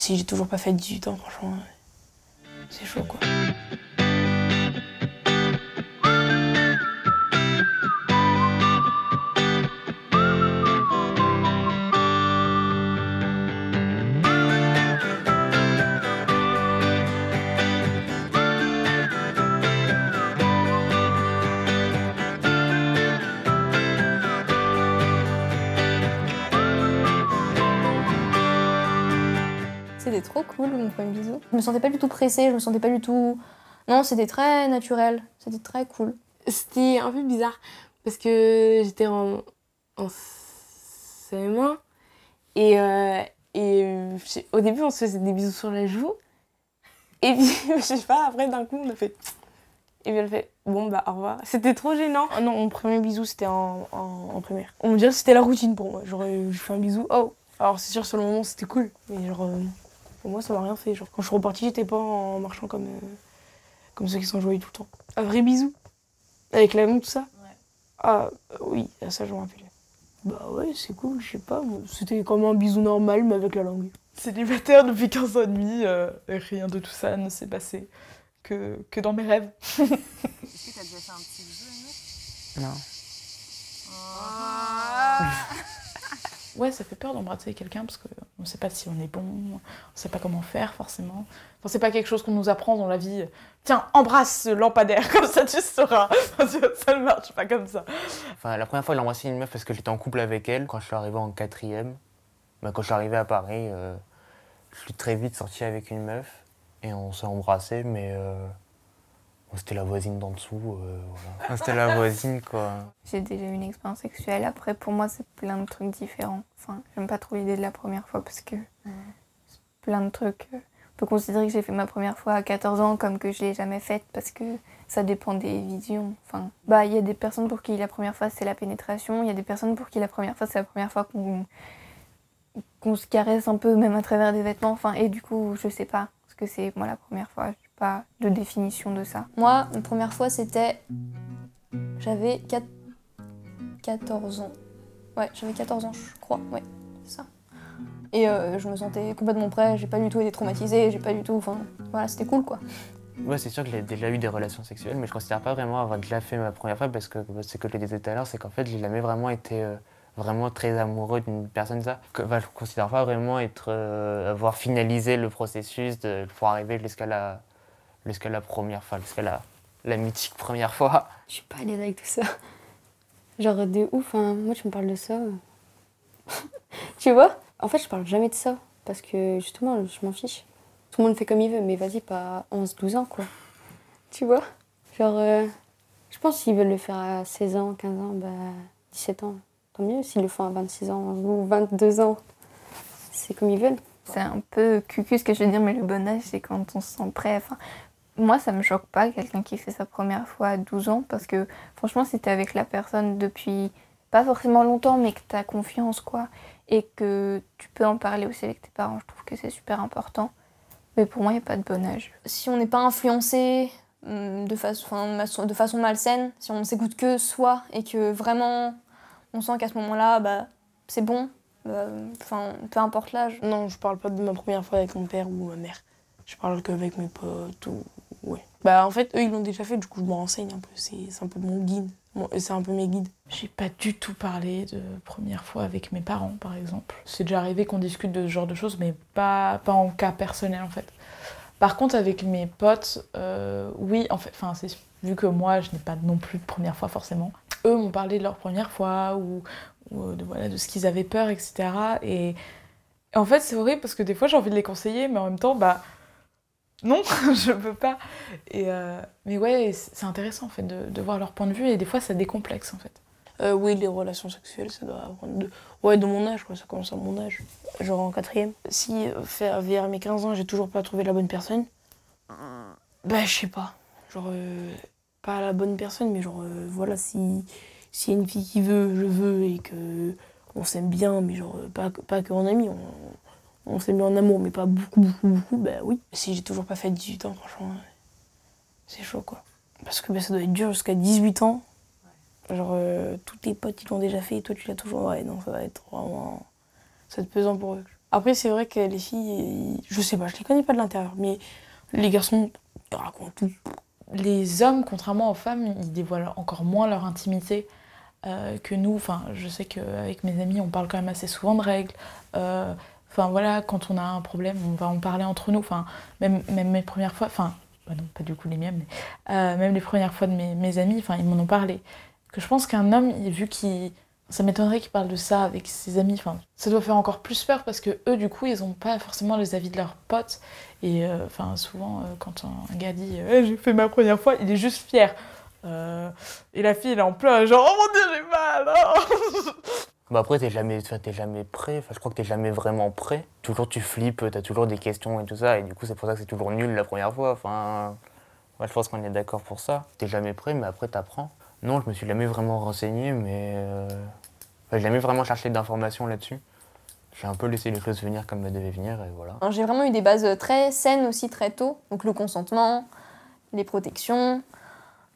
Si j'ai toujours pas fait 18 ans, franchement, c'est chaud quoi. C'était trop cool mon premier bisou. Je me sentais pas du tout pressée, je me sentais pas du tout... Non, c'était très naturel, c'était très cool. C'était un peu bizarre parce que j'étais en CM1 et au début on se faisait des bisous sur la joue et puis je sais pas, après d'un coup on a fait... Et puis elle fait bon bah au revoir. C'était trop gênant. Ah non, mon premier bisou c'était en primaire. On me dirait que c'était la routine pour moi. Genre, je fais un bisou, oh. Alors c'est sûr sur le moment c'était cool, mais genre pour moi ça m'a rien fait. Genre quand je suis repartie j'étais pas en marchant comme ceux qui sont joyeux tout le temps. Un vrai bisou avec la langue tout ça. Ouais. Ah oui, ça je me rappelle. Bah ouais c'est cool, je sais pas. C'était comme un bisou normal mais avec la langue. Célibataire depuis 15 ans et demi, rien de tout ça ne s'est passé que dans mes rêves. Est-ce que t'as déjà fait un petit bisou à une meuf? Non. Ouais, ça fait peur d'embrasser quelqu'un parce qu'on ne sait pas si on est bon, on ne sait pas comment faire forcément. Enfin, c'est pas quelque chose qu'on nous apprend dans la vie. Tiens, embrasse ce lampadaire, comme ça tu sauras. Ça ne marche pas comme ça. Enfin, la première fois, j'ai embrassé une meuf parce que j'étais en couple avec elle. Quand je suis arrivé en 4e, quand je suis arrivé à Paris, je suis très vite sorti avec une meuf et on s'est embrassé, mais c'était la voisine d'en dessous. Voilà. C'était la voisine, quoi. J'ai déjà eu une expérience sexuelle, après pour moi c'est plein de trucs différents. Enfin, j'aime pas trop l'idée de la première fois parce que c'est plein de trucs. On peut considérer que j'ai fait ma première fois à 14 ans comme que je l'ai jamais faite parce que ça dépend des visions. Enfin, il y a des personnes pour qui la première fois c'est la pénétration, il y a des personnes pour qui la première fois c'est la première fois qu'on se caresse un peu même à travers des vêtements. Enfin, et du coup, je sais pas ce que c'est moi la première fois. J'ai pas de définition de ça. Moi, ma première fois c'était... J'avais 14 ans. Ouais, j'avais 14 ans, je crois. Ouais, c'est ça. Et je me sentais complètement prêt, j'ai pas du tout été traumatisée, j'ai pas du tout... Enfin, voilà, c'était cool, quoi. Ouais, c'est sûr que j'ai déjà eu des relations sexuelles, mais je considère pas vraiment avoir déjà fait ma première fois parce que ce que je disais tout à l'heure, c'est qu'en fait, j'ai jamais vraiment été vraiment très amoureux d'une personne. Ça. Je considère pas vraiment avoir finalisé le processus pour arriver jusqu'à la première fois, jusqu'à la mythique première fois. Je suis pas à l'aise avec tout ça. Genre de ouf, hein. Moi tu me parles de ça. Tu vois? En fait je parle jamais de ça, parce que justement je m'en fiche. Tout le monde fait comme il veut, mais vas-y, pas 11-12 ans quoi. Tu vois? Genre, je pense qu'ils veulent le faire à 16 ans, 15 ans, 17 ans. Tant mieux s'ils le font à 26 ans ou 22 ans. C'est comme ils veulent. C'est un peu cucu ce que je veux dire, mais le bon âge, c'est quand on se sent prêt. Enfin, moi, ça me choque pas, quelqu'un qui fait sa première fois à 12 ans, parce que franchement, si t'es avec la personne depuis pas forcément longtemps, mais que t'as confiance, quoi, et que tu peux en parler aussi avec tes parents, je trouve que c'est super important. Mais pour moi, il n'y a pas de bon âge. Si on n'est pas influencé de façon malsaine, si on s'écoute que soi, et que vraiment on sent qu'à ce moment-là, c'est bon, peu importe l'âge. Non, je parle pas de ma première fois avec mon père ou ma mère. Je parle qu'avec mes potes ou... Ouais. En fait, eux, ils l'ont déjà fait, du coup, je me renseigne un peu. C'est un peu mon guide. C'est un peu mes guides. J'ai pas du tout parlé de première fois avec mes parents, par exemple. C'est déjà arrivé qu'on discute de ce genre de choses, mais pas en cas personnel, en fait. Par contre, avec mes potes, oui, en fait, vu que moi, je n'ai pas non plus de première fois, forcément. Eux m'ont parlé de leur première fois, ou de ce qu'ils avaient peur, etc. Et en fait, c'est horrible, parce que des fois, j'ai envie de les conseiller, mais en même temps, non, je peux pas. Mais ouais, c'est intéressant en fait de voir leur point de vue et des fois ça décomplexe en fait. Oui, les relations sexuelles, ça doit avoir de mon âge, quoi, ça commence à mon âge. Genre en 4e. Si vers mes 15 ans, j'ai toujours pas trouvé la bonne personne, je sais pas. Genre, pas la bonne personne, mais genre, voilà, si y a une fille qui veut, je veux et que on s'aime bien, mais genre, pas qu'en amis, on s'est mis en amour, mais pas beaucoup, oui. Si j'ai toujours pas fait 18 ans, franchement, c'est chaud, quoi. Parce que ça doit être dur jusqu'à 18 ans. Genre, tous tes potes, ils l'ont déjà fait et toi, tu l'as toujours... Ouais, non, ça va être vraiment... Ça va être pesant pour eux. Après, c'est vrai que les filles, je sais pas, je les connais pas de l'intérieur, mais les garçons, ils racontent tout. Les hommes, contrairement aux femmes, ils dévoilent encore moins leur intimité que nous. Enfin, je sais qu'avec mes amis, on parle quand même assez souvent de règles. Enfin voilà, quand on a un problème, on va en parler entre nous. Enfin, même mes premières fois, enfin, bah non, pas du coup les miennes, mais même les premières fois de mes amis, enfin, ils m'en ont parlé. Que je pense qu'un homme, vu qu'il... Ça m'étonnerait qu'il parle de ça avec ses amis. Enfin, ça doit faire encore plus peur parce que eux, du coup, ils n'ont pas forcément les avis de leurs potes. Et enfin, souvent, quand un gars dit j'ai fait ma première fois, il est juste fier. Et la fille, elle est en pleurs, genre oh mon Dieu, j'ai mal. Oh. Bah après, t'es jamais prêt. Enfin, je crois que t'es jamais vraiment prêt. Toujours tu flippes, t'as toujours des questions et tout ça. Et du coup, c'est pour ça que c'est toujours nul la première fois. Enfin, ouais, je pense qu'on est d'accord pour ça. T'es jamais prêt, mais après, t'apprends. Non, je me suis jamais vraiment renseigné, mais j'ai jamais vraiment cherché d'informations là-dessus. J'ai un peu laissé les choses venir comme elles devaient venir, et voilà. J'ai vraiment eu des bases très saines aussi très tôt. Donc le consentement, les protections,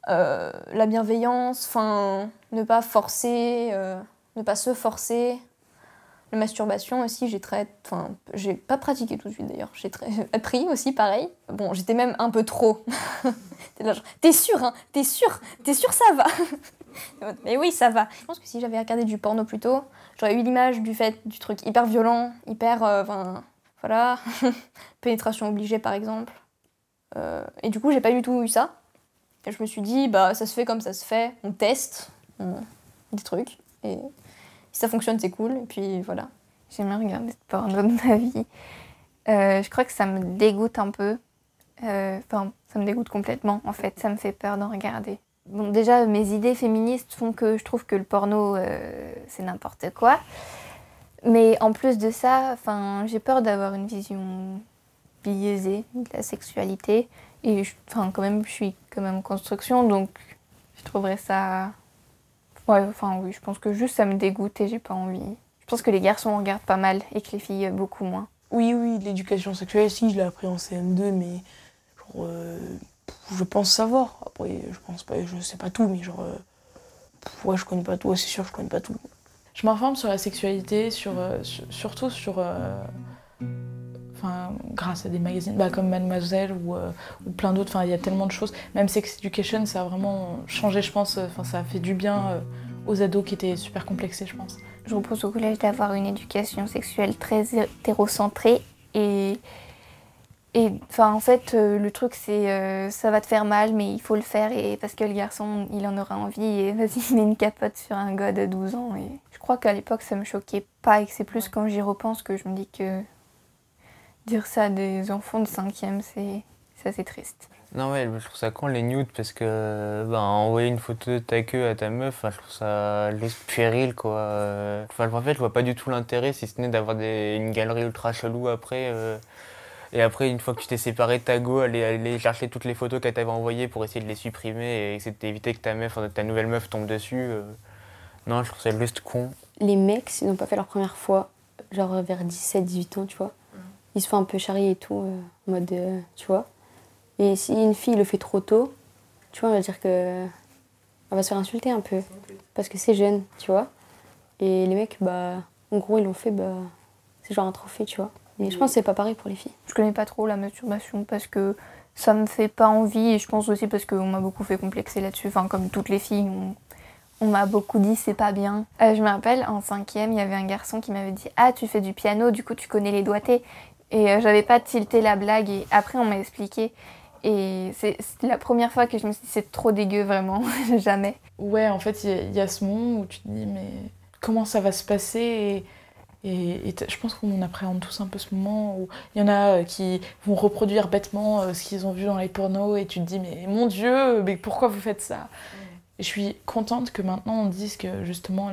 la bienveillance, enfin, ne pas forcer, ne pas se forcer. La masturbation aussi, j'ai pas pratiqué tout de suite d'ailleurs, j'ai appris aussi pareil. Bon, j'étais même un peu trop. T'es sûr, hein, t'es sûr, ça va. Mais oui, ça va. Je pense que si j'avais regardé du porno plus tôt, j'aurais eu l'image du truc hyper violent, hyper, voilà, pénétration obligée par exemple. Et du coup, j'ai pas du tout eu ça. Et je me suis dit, bah ça se fait comme ça se fait, on teste des trucs, et si ça fonctionne, c'est cool, et puis voilà. J'ai jamais regardé de porno de ma vie. Je crois que ça me dégoûte un peu. Enfin, ça me dégoûte complètement, en fait. Ça me fait peur d'en regarder. Bon, déjà, mes idées féministes font que je trouve que le porno, c'est n'importe quoi. Mais en plus de ça, j'ai peur d'avoir une vision biaisée de la sexualité. Et quand même, je suis quand même en construction, donc je trouverais ça... Ouais, oui, je pense que juste ça me dégoûte et j'ai pas envie. Je pense que les garçons regardent pas mal et que les filles beaucoup moins. Oui, l'éducation sexuelle, si, je l'ai appris en CM2, mais genre, je pense savoir. Après, je pense pas, je sais pas tout, mais genre, ouais, je connais pas tout, c'est sûr, je connais pas tout. Je m'informe sur la sexualité, surtout sur... grâce à des magazines comme Mademoiselle ou plein d'autres, il y a tellement de choses. Même Sex Education, ça a vraiment changé, je pense, ça a fait du bien aux ados qui étaient super complexés, je pense. Je propose au collège d'avoir une éducation sexuelle très hétérocentrée et en fait, le truc c'est ça va te faire mal, mais il faut le faire et parce que le garçon, il en aura envie et vas-y, met une capote sur un gars de 12 ans. Et je crois qu'à l'époque, ça me choquait pas et que c'est plus quand j'y repense que je me dis que dire ça à des enfants de 5e, c'est assez triste. Non, ouais, je trouve ça con les nudes parce que envoyer une photo de ta queue à ta meuf, je trouve ça juste puéril, quoi. En fait, je vois pas du tout l'intérêt si ce n'est d'avoir une galerie ultra chelou après. Et après, une fois que tu t'es séparé de ta go, aller chercher toutes les photos qu'elle t'avait envoyées pour essayer de les supprimer et essayer d'éviter que ta nouvelle meuf tombe dessus. Non, je trouve ça juste con. Les mecs, s'ils n'ont pas fait leur première fois, genre vers 17-18 ans, tu vois, ils se font un peu charrier et tout, en mode, tu vois. Et si une fille le fait trop tôt, tu vois, on va dire que elle va se faire insulter un peu, parce que c'est jeune, tu vois. Et les mecs, en gros, ils l'ont fait, c'est genre un trophée, tu vois. Et je pense que c'est pas pareil pour les filles. Je connais pas trop la masturbation parce que ça me fait pas envie et je pense aussi parce qu'on m'a beaucoup fait complexer là-dessus. Comme toutes les filles, on m'a beaucoup dit c'est pas bien. Je me rappelle, en 5e, il y avait un garçon qui m'avait dit « Ah, tu fais du piano, du coup tu connais les doigtés ». Et j'avais pas tilté la blague et après on m'a expliqué. Et c'est la première fois que je me suis dit c'est trop dégueu vraiment, jamais. Ouais, en fait, il y a ce moment où tu te dis mais comment ça va se passer et je pense qu'on appréhende tous un peu ce moment où il y en a qui vont reproduire bêtement ce qu'ils ont vu dans les pornos et tu te dis mais mon Dieu, mais pourquoi vous faites ça ? Et je suis contente que maintenant on dise que justement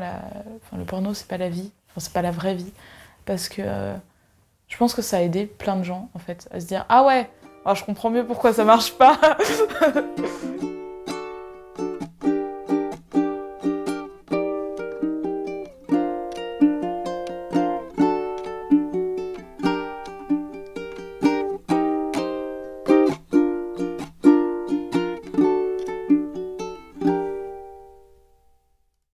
le porno c'est pas la vie, c'est pas la vraie vie, parce que je pense que ça a aidé plein de gens en fait à se dire ah ouais, alors je comprends mieux pourquoi ça marche pas.